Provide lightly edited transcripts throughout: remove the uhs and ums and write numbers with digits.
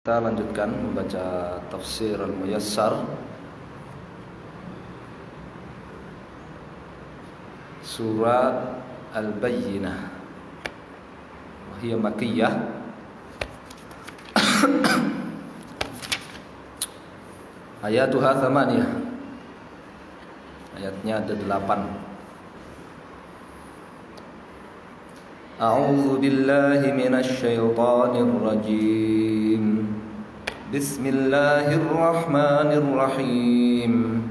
Kita lanjutkan membaca Tafsir Al-Muyassar Surat Al-Bayyinah, wahia Makkiyah. Ayatuha thamaniyah, ayatnya ada 8. A'udzu billahi minasy syaithanir rajim. Bismillahirrahmanirrahim.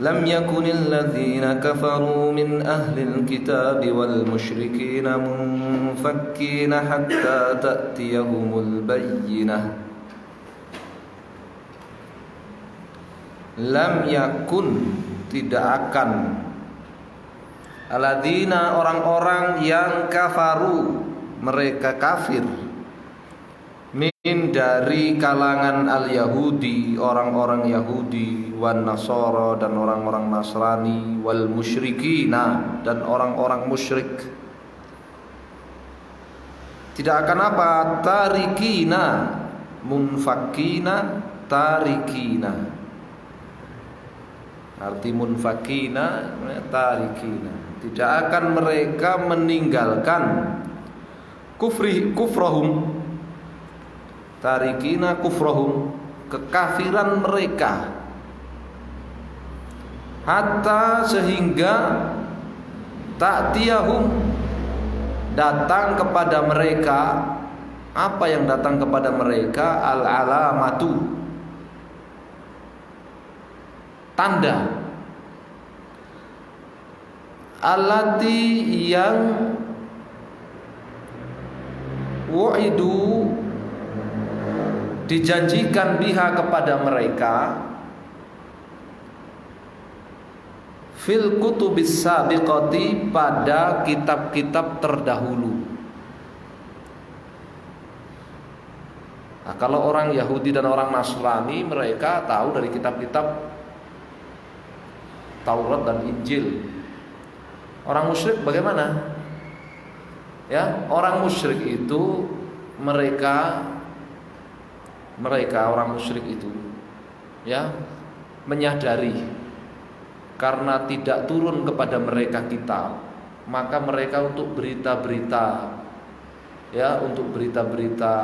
Lam yakunil ladzina kafaru min ahlil kitabi wal musyrikina munfakkina hatta ta'tiyahumul bayyinah. Lam yakun, tidak akan, alladzina, orang-orang yang kafaru, mereka kafir, min, dari kalangan al-Yahudi, orang-orang Yahudi, wan Nasara, dan orang-orang Nasrani, wal musyrikina, dan orang-orang musyrik. Tidak akan apa? Tarikina, munfakina, tarikina. Arti munfakina, tarikina. Tidak akan mereka meninggalkan kufrahum, tarikina kufrahum, kekafiran mereka, hatta, sehingga, ta'tiyahum, datang kepada mereka. Apa yang datang kepada mereka? Al-alamatu, tanda, allati, yang, wu'idu, dijanjikan, biha, kepada mereka, fil kutubis sabiqati, pada kitab-kitab terdahulu. Nah, kalau orang Yahudi dan orang Nasrani, mereka tahu dari kitab-kitab Taurat dan Injil. Orang musyrik bagaimana? Ya, orang musyrik itu mereka orang musyrik itu, ya, menyadari karena tidak turun kepada mereka kitab, maka mereka untuk berita-berita, ya, untuk berita-berita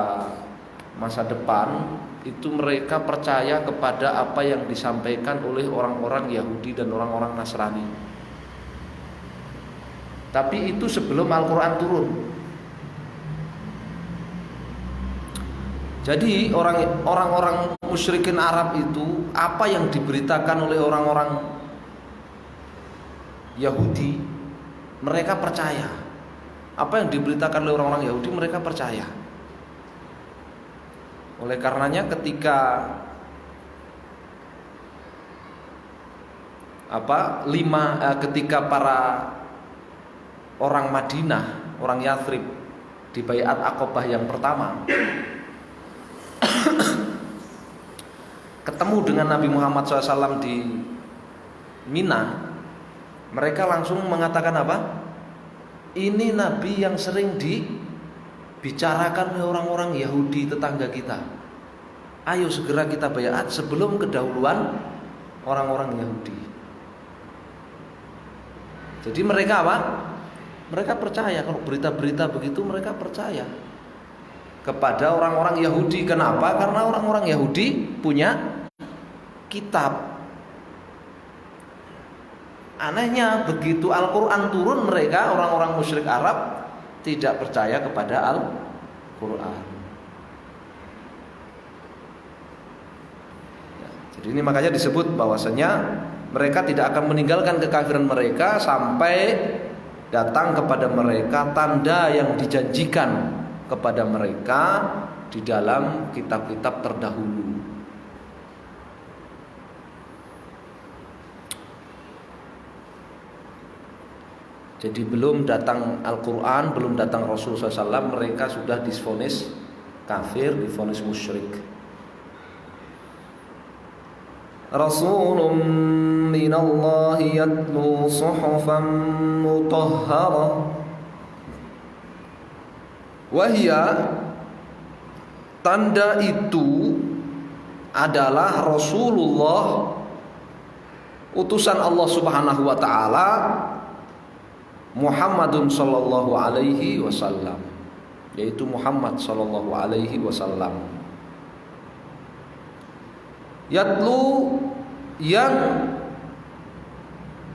masa depan itu mereka percaya kepada apa yang disampaikan oleh orang-orang Yahudi dan orang-orang Nasrani. Tapi itu sebelum Al-Quran turun. Jadi orang-orang musyrikin Arab itu, apa yang diberitakan oleh orang-orang Yahudi, mereka percaya. Apa yang diberitakan oleh orang-orang Yahudi, mereka percaya. Oleh karenanya ketika ketika para orang Madinah, orang Yathrib di Baiat Aqabah yang pertama ketemu dengan Nabi Muhammad SAW di Mina, mereka langsung mengatakan apa? Ini Nabi yang sering dibicarakan oleh orang-orang Yahudi tetangga kita. Ayo segera kita baiat sebelum kedahuluan orang-orang Yahudi. Jadi mereka apa? Mereka percaya kalau berita-berita begitu, mereka percaya kepada orang-orang Yahudi. Kenapa? Karena orang-orang Yahudi punya kitab. Anehnya begitu Al-Quran turun, mereka orang-orang musyrik Arab tidak percaya kepada Al-Quran. Jadi ini makanya disebut bahwasanya mereka tidak akan meninggalkan kekafiran mereka sampai datang kepada mereka tanda yang dijanjikan kepada mereka di dalam kitab-kitab terdahulu. Jadi belum datang Al-Quran, belum datang Rasulullah SAW, mereka sudah divonis kafir, divonis musyrik. Rasulun minallahi yatlu suhufan mutahharah, wahia, Tanda itu adalah Rasulullah, utusan Allah Subhanahu wa taala, Muhammadun sallallahu alaihi wasallam, yaitu Muhammad sallallahu alaihi wasallam. Yatlu, yang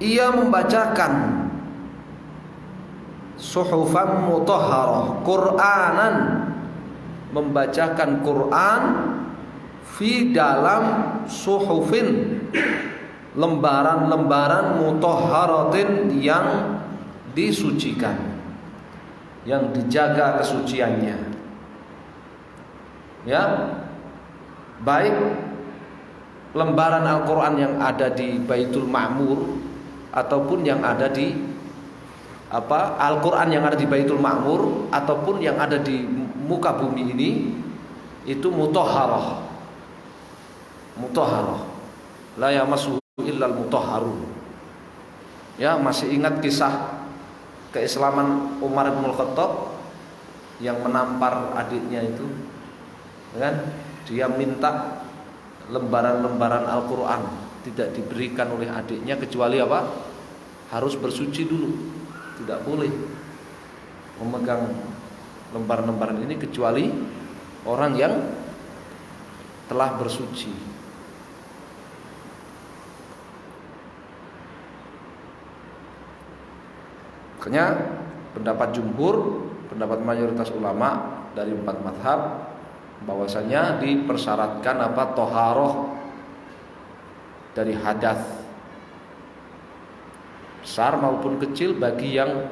ia membacakan, suhufan mutahharah, Qur'anan, membacakan Quran, fi dalam suhufin, lembaran-lembaran, mutahharatin, yang disucikan, yang dijaga kesuciannya. Ya, baik lembaran Al-Quran yang ada di Baitul Ma'mur ataupun yang ada di Al-Quran yang ada di Baitul Ma'mur ataupun yang ada di muka bumi ini, itu mutahharah. Mutahharah. La yamassuhu illal mutahharun. Ya, masih ingat kisah keislaman Umar bin Khattab yang menampar adiknya itu, kan? Dia minta lembaran-lembaran Al-Quran tidak diberikan oleh adiknya kecuali apa? Harus bersuci dulu. Tidak boleh memegang lembaran-lembaran ini kecuali orang yang telah bersuci. Makanya pendapat jumhur, pendapat mayoritas ulama dari 4 mazhab, bahwasanya dipersyaratkan toharoh dari hadas besar maupun kecil bagi yang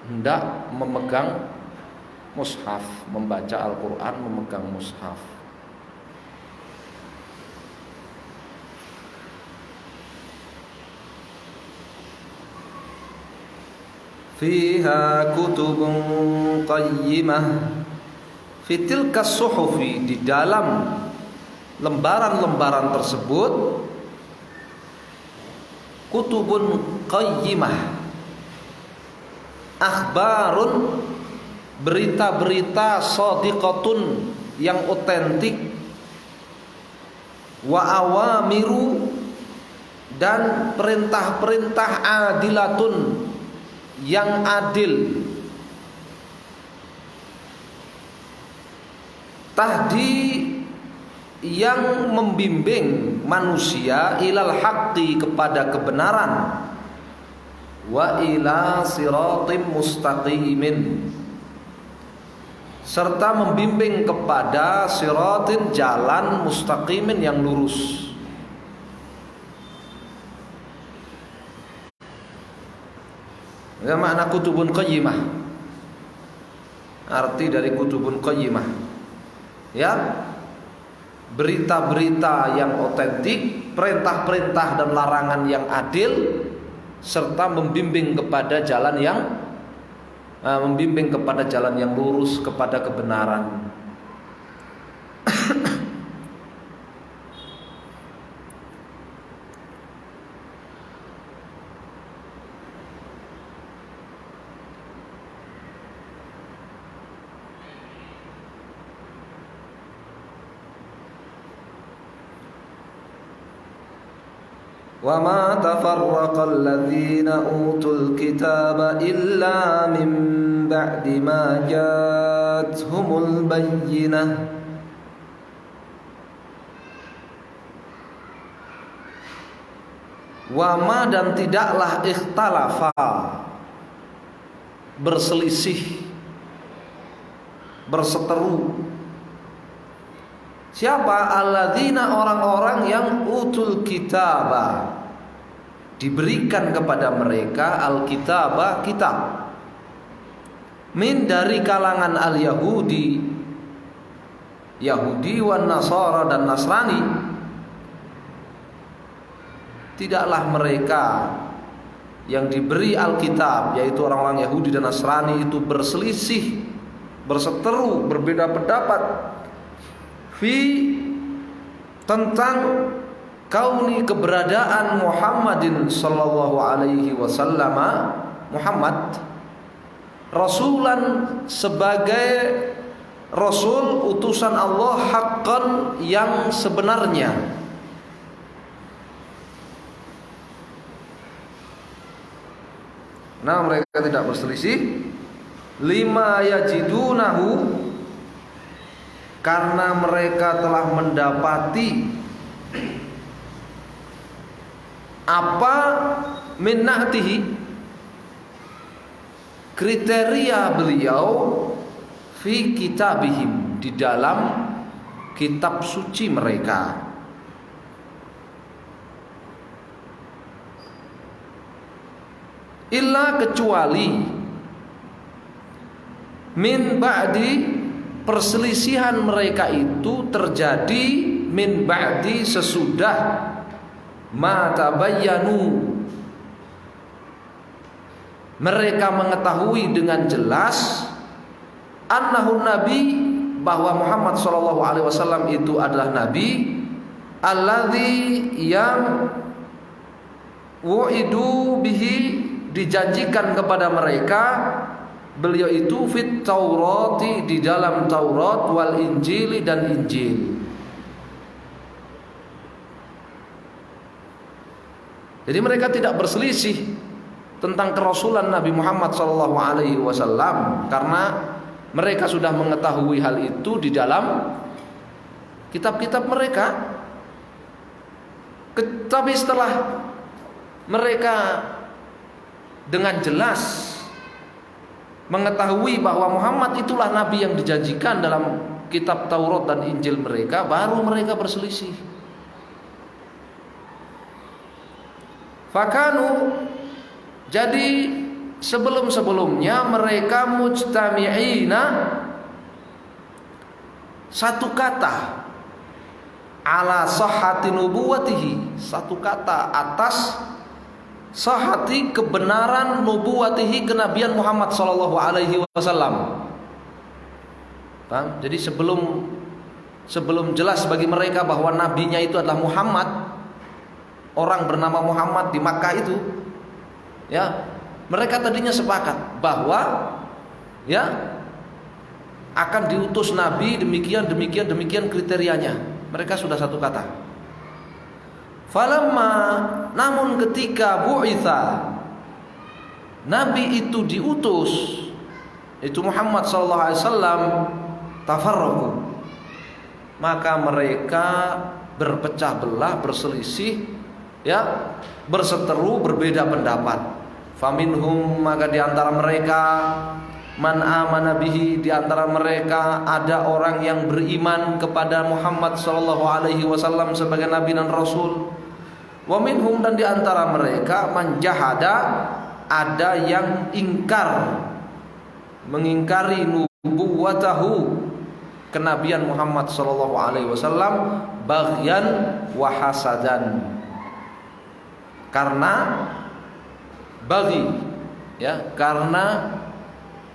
hendak memegang mushaf, membaca Al-Quran, memegang mushaf. Fiha kutubun qayyimah, fitilka suhufi, di dalam lembaran-lembaran tersebut, kutubun qayyimah, akhbarun, berita-berita, shadiqatun, yang otentik, wa awamiru, dan perintah-perintah, adilatun, yang adil, tahdi, yang membimbing manusia, ilal haqqi, kepada kebenaran, wa ila siratim mustaqimin, serta membimbing kepada siratin, jalan, mustaqimin, yang lurus. Ya, makna kutubun qayyimah, arti dari kutubun qayyimah, ya, berita-berita yang otentik, perintah-perintah dan larangan yang adil, serta membimbing kepada jalan yang lurus, kepada kebenaran. Wa ma tafarraqal ladzina utul kitaba illa min ba'di ma ja'atuhumul bayyinah. Wa ma, dan tidaklah, ikhtalafa, berselisih, berseteru. Siapa? Alladzina, orang-orang yang utul kitaba, diberikan kepada mereka al-kitaba, kitab, min, dari kalangan al-Yahudi, Yahudi, wan Nasara, dan Nasrani. Tidaklah mereka yang diberi Alkitab, yaitu orang-orang Yahudi dan Nasrani, itu berselisih, berseteru, berbeda pendapat fi, tentang kauni, keberadaan Muhammadin sallallahu alaihi wasallam, Muhammad, rasulan, sebagai Rasul utusan Allah haqqan yang sebenarnya. Nah, mereka tidak berselisih. Lima yajidunahu, karena mereka telah mendapati apa min na'tihi, kriteria beliau, fi kitabihim, di dalam kitab suci mereka. Illa, kecuali, min ba'di, perselisihan mereka itu terjadi min ba'di, sesudah ma tabayyanu, mereka mengetahui dengan jelas, annahu nabi, bahwa Muhammad SAW itu adalah nabi, alladzi yang wu'idu bihi, dijanjikan kepada mereka beliau itu, fit Taurati, di dalam Taurat, wal Injili, dan Injil. Jadi mereka tidak berselisih tentang kerasulan Nabi Muhammad SAW, karena mereka sudah mengetahui hal itu di dalam kitab-kitab mereka. Tapi setelah mereka dengan jelas mengetahui bahwa Muhammad itulah nabi yang dijanjikan dalam kitab Taurat dan Injil mereka, baru mereka berselisih. Fakanu, jadi sebelum-sebelumnya mereka mujtami'ina, satu kata, ala sahhati nubuwatihi, satu kata atas sahati, kebenaran, nubuwatihi, kenabian Muhammad sallallahu alaihi wasallam. Paham? Jadi sebelum jelas bagi mereka bahwa nabinya itu adalah Muhammad, orang bernama Muhammad di Makkah itu, ya, mereka tadinya sepakat bahwa ya akan diutus nabi demikian kriterianya. Mereka sudah satu kata. Falamma, namun ketika bu'itha, nabi itu diutus, itu Muhammad sallallahu alaihi wasallam, tafarraqu, maka mereka berpecah belah, berselisih, ya, berseteru, berbeda pendapat. Faminhum, maka di antara mereka, man amana bihi, di antara mereka ada orang yang beriman kepada Muhammad sallallahu alaihi wasallam sebagai nabi dan rasul. Wa minhum, dan di antara mereka, man jahada, ada yang mengingkari nubuwatahu, kenabian Muhammad sallallahu alaihi wasallam, baghyan wa hasadan, karena baghi, ya, karena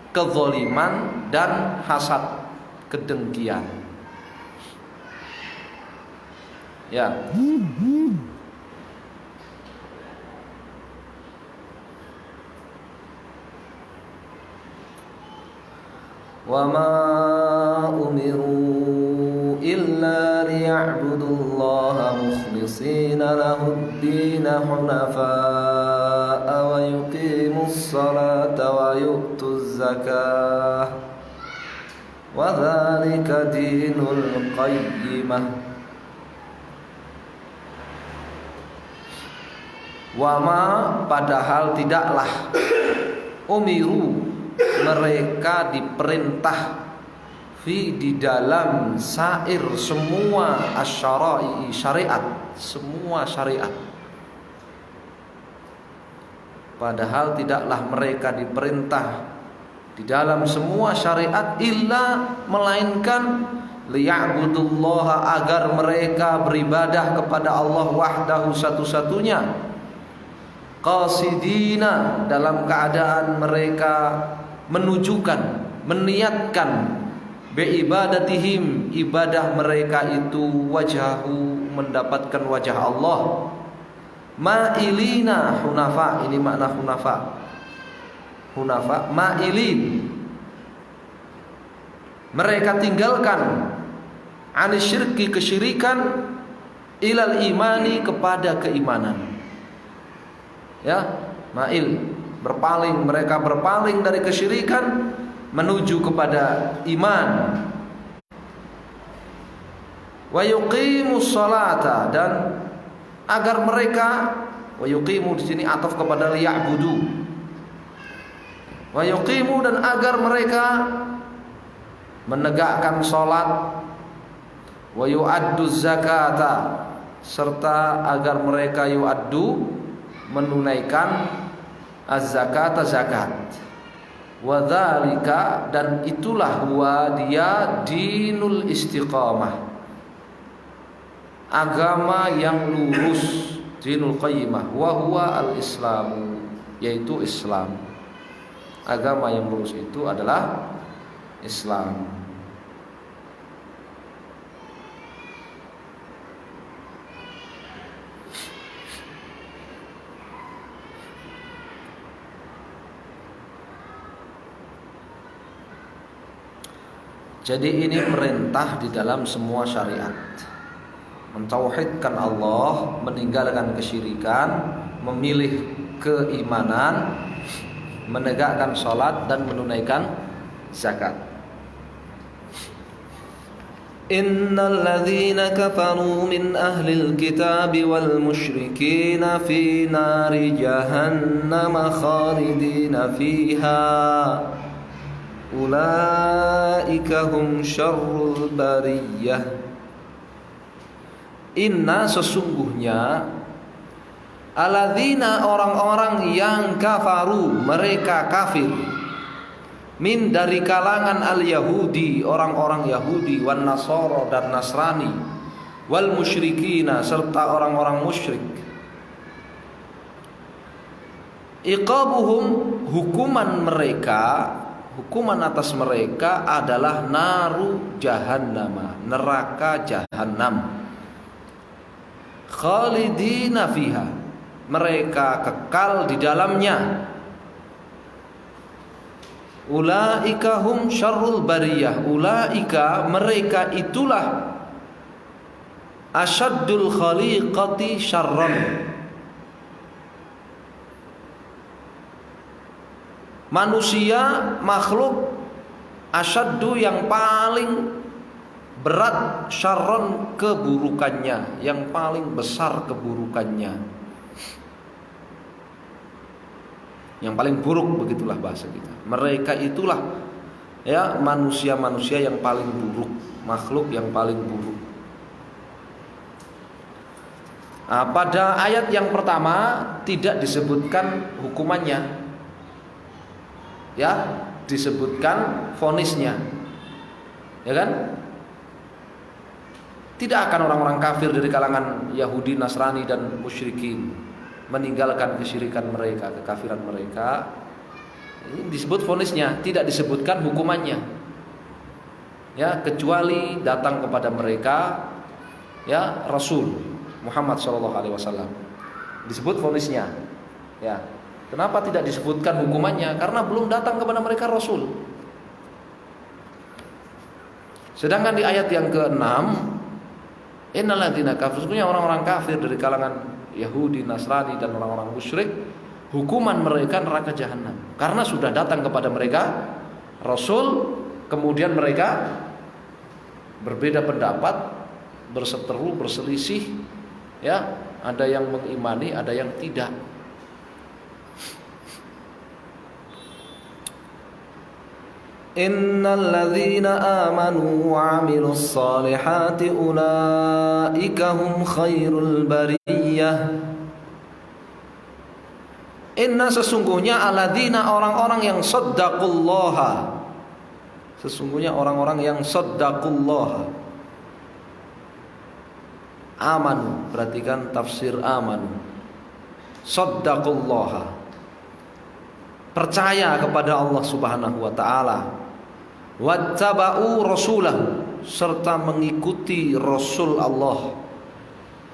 kezaliman dan hasad, kedengkian. Ya. Wa ma umiru illa liya'budullaha mukhlishina lahud-din hunafa'a wa yuqimus salata wa yu'tuz zakah wa dzalika dinul qayyimah. Wa ma, padahal tidaklah, umiru, mereka diperintah, fi, di dalam, sair, semua, asyara'i, syariat, semua syariat. Padahal tidaklah mereka diperintah di dalam semua syariat, illa, melainkan, liya'budullaha, agar mereka beribadah kepada Allah wahdahu, satu-satunya, qasidina, dalam keadaan mereka menunjukkan, meniatkan, biibadatihim, ibadah mereka itu, wajhahu, mendapatkan wajah Allah, ma'ilina, hunafa, ini makna hunafa, ma'ilin, Mereka tinggalkan anisyirki, kesyirikan, ilal imani, kepada keimanan. Ya, mail, berpaling, mereka berpaling dari kesyirikan menuju kepada iman. Wa yuqimus salata, dan agar mereka, wa yuqimu di sini ataf kepada liya'budu. Wa yuqimu, dan agar mereka menegakkan salat. Wa yu'addu zakata, serta agar mereka yu'addu, menunaikan az-zakata, zakat. Wa dzalika, dan itulah huwa dia dinul istiqamah, agama yang lurus, dinul qayyimah, wa huwa al-islamu, yaitu Islam. Agama yang lurus itu adalah Islam. Jadi ini perintah di dalam semua syariat. Mentauhidkan Allah, meninggalkan kesyirikan, memilih keimanan, menegakkan salat, dan menunaikan zakat. Innal ladzina kafaru min ahlil kitabi wal musyrikina fi nari jahannam khalidina fiha ulaika hum syarrul bariyah. Inna, sesungguhnya, alladzina, orang-orang yang kafaru, mereka kafir, min, dari kalangan al-yahudi, orang-orang Yahudi, wan nasara, dan Nasrani, wal musyrikina, serta orang-orang musyrik. Iqabuhum, hukuman mereka, hukuman atas mereka adalah naru jahannam, neraka jahanam. Khalidina fiha, mereka kekal di dalamnya. Ulaika hum syarrul bariyah, ulaika, mereka itulah asyaddul khaliqati syarran, manusia, makhluk, asyaddu, yang paling berat, syarron, keburukannya, yang paling besar keburukannya, yang paling buruk, begitulah bahasa kita. Mereka itulah, ya, manusia-manusia yang paling buruk, makhluk yang paling buruk. Nah, pada ayat yang pertama tidak disebutkan hukumannya, ya, disebutkan vonisnya, ya kan? Tidak akan orang-orang kafir dari kalangan Yahudi, Nasrani, dan musyrikin meninggalkan kesyirikan mereka, kekafiran mereka. Ini disebut vonisnya, tidak disebutkan hukumannya. Ya, kecuali datang kepada mereka, ya, Rasul Muhammad SAW. Disebut vonisnya. Ya. Kenapa tidak disebutkan hukumannya? Karena belum datang kepada mereka Rasul. Sedangkan di ayat yang ke-6, innal ladzina kafaru, sesungguhnya orang-orang kafir dari kalangan Yahudi, Nasrani, dan orang-orang musyrik, hukuman mereka neraka jahanam. Karena sudah datang kepada mereka Rasul, kemudian mereka berbeda pendapat, berseteru, berselisih, ya, ada yang mengimani, ada yang tidak. Innal ladzina amanu wa 'amilus solihati ulaika hum khairul bariyah. Inna, sesungguhnya, alladzina, orang-orang yang saddaqullaha, sesungguhnya orang-orang yang saddaqullaha. Amanu, perhatikan tafsir amanu. Saddaqullaha, percaya kepada Allah Subhanahu wa taala. Wattaba'u rasulahu, serta mengikuti Rasul Allah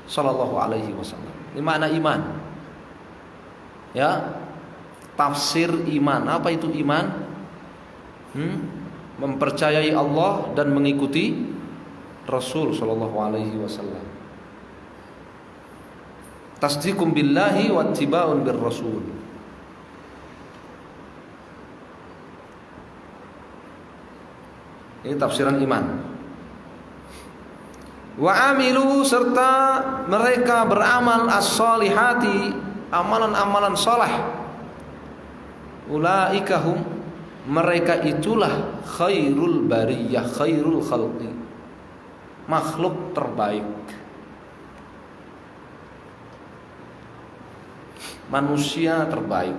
sallallahu alaihi wasallam. Ini makna iman. Ya. Tafsir iman. Apa itu iman? mempercayai Allah dan mengikuti Rasul sallallahu alaihi wasallam. Tasdiqum billahi wa ittiba'un bir rasul. Ini tafsiran iman. Wa amilu, serta mereka beramal as-solihati, amalan-amalan saleh. Ulaika hum, mereka itulah khairul bariyah, khairul khalqi, makhluk terbaik, manusia terbaik.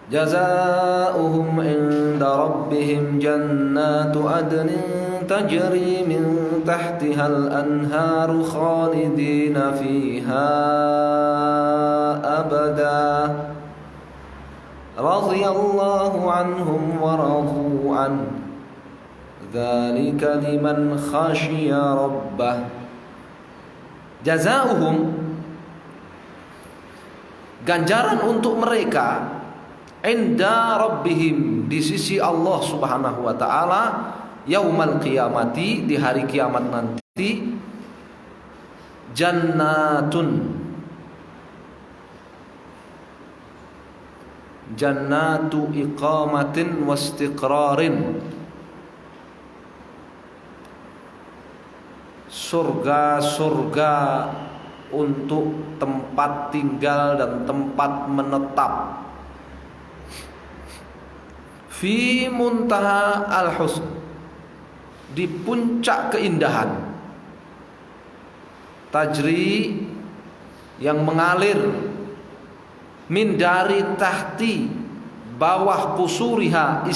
Jazaohum inda rabbihim jannatu adnin tajri min tahtihal anharu khalidina fiha abada radhiyallahu anhum wa radu an dzalika liman khashiya rabbah. Jazaohum, ganjaran untuk mereka, inda rabbihim, di sisi Allah subhanahu wa ta'ala, yaumal qiyamati, di hari kiamat nanti, jannatun, jannatu iqamatin wastiqrarin, surga-surga untuk tempat tinggal dan tempat menetap. Fi muntaha al-husn, di puncak keindahan. Tajri, yang mengalir, min dari tahti, bawah kusuriha,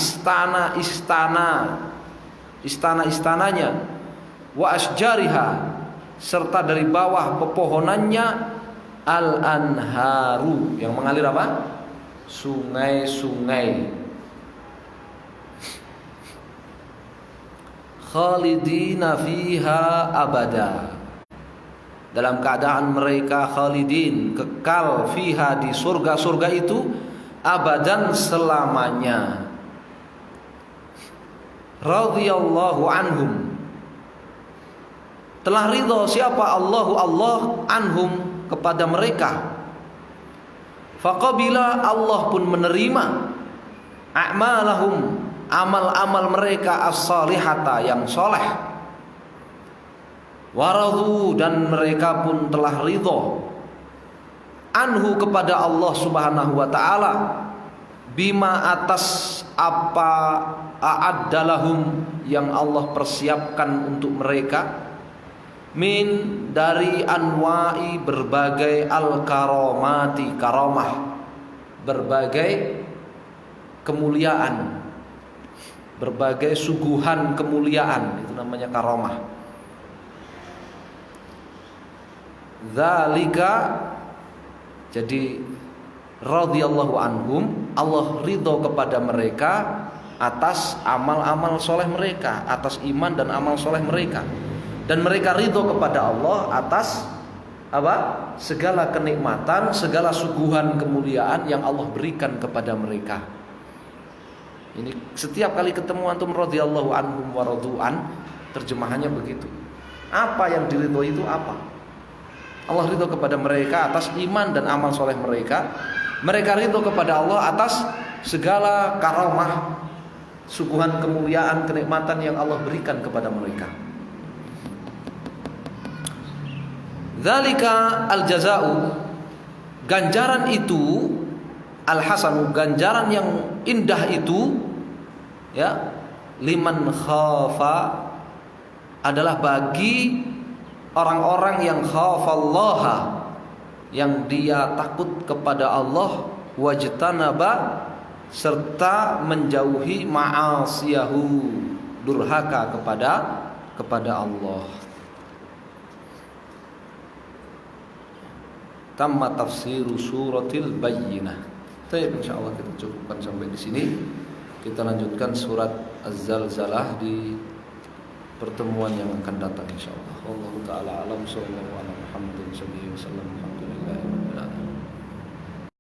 istana-istananya, wa asjariha, serta dari bawah pepohonannya, al-anharu, yang mengalir apa? Sungai-sungai. Khalidina fiha abada, dalam keadaan mereka khalidin, kekal, fiha, di surga-surga itu, abadan, selamanya. Radhiyallahu anhum, telah ridha siapa? Allah anhum, kepada mereka. Faqabila, Allah pun menerima, a'malahum, amal-amal mereka, as-salihata, yang soleh. Waradu, dan mereka pun telah ridho, anhu, kepada Allah subhanahu wa ta'ala, bima, atas apa, a'addalahum, yang Allah persiapkan untuk mereka, min, dari anwa'i, berbagai, al-karomati, karomah, berbagai kemuliaan, berbagai suguhan kemuliaan, itu namanya karomah. Dzalika, jadi radhiyallahu anhum, Allah ridho kepada mereka atas amal-amal soleh mereka, atas iman dan amal soleh mereka, dan mereka ridho kepada Allah atas apa? Segala kenikmatan, segala suguhan kemuliaan yang Allah berikan kepada mereka. Ini setiap kali ketemu antum radhiyallahu anhum wa radu'an, terjemahannya begitu. Apa yang diridhoi itu apa? Allah ridho kepada mereka atas iman dan amal soleh mereka. Mereka ridho kepada Allah atas segala karamah, suguhan kemuliaan, kenikmatan yang Allah berikan kepada mereka. Dzalika al-jaza'u, ganjaran itu, al-hasanu, ganjaran yang indah itu, ya, liman khafa, adalah bagi orang-orang yang khafallaha, yang dia takut kepada Allah, wajtanaba, serta menjauhi ma'asiyahu, durhaka kepada Allah. Tamma tafsiru suratil bayyinah. Baik, insyaallah kita cukupkan sampai di sini. Kita lanjutkan surat Az-Zalzalah di pertemuan yang akan datang insyaallah. Wallahu taala alam, sallallahu alaihi wasallam. Alhamdulillah.